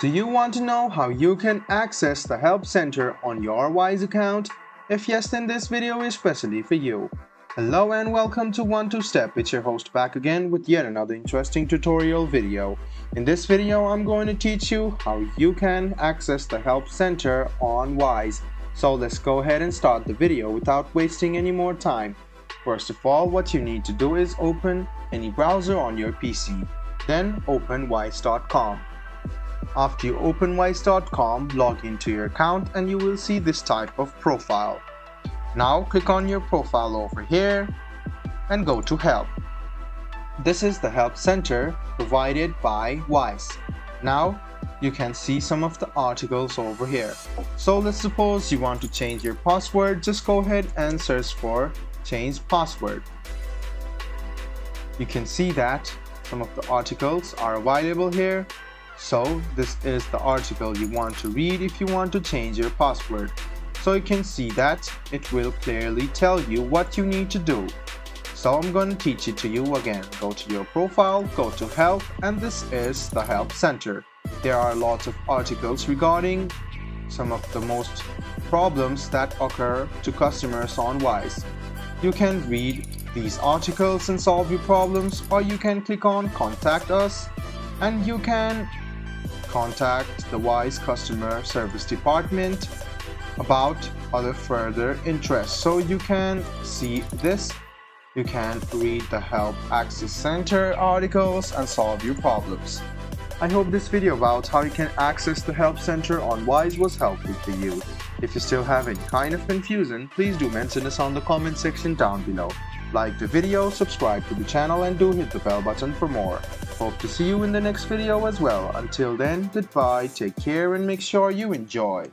Do you want to know how you can access the Help Center on your Wise account? If yes, then this video is specially for you. Hello and welcome to 1-2-Step. It's your host back again with yet another interesting tutorial video. In this video, I'm going to teach you how you can access the Help Center on Wise. So let's go ahead and start the video without wasting any more time. First of all, what you need to do is open any browser on your PC. Then open wise.com. After you open wise.com, log into your account and you will see this type of profile. Now click on your profile over here and go to Help. This is the Help Center provided by Wise. Now you can see some of the articles over here. So let's suppose you want to change your password. Just go ahead and search for change password. You can see that some of the articles are available here. So this is the article you want to read if you want to change your password. So you can see that it will clearly tell you what you need to do. So I'm going to teach it to you again. Go to your profile, go to Help, and this is the Help Center. There are lots of articles regarding some of the most problems that occur to customers on Wise. You can read these articles and solve your problems, or you can click on Contact Us and you can contact the Wise customer service department about other further interests. So you can see this, you can read the Help Access Center articles and solve your problems. I hope this video about how you can access the Help Center on Wise was helpful for you. If you still have any kind of confusion, please do mention us on the comment section down below. Like the video, subscribe to the channel, and do hit the bell button for more. Hope to see you in the next video as well. Until then, goodbye, take care, and make sure you enjoy.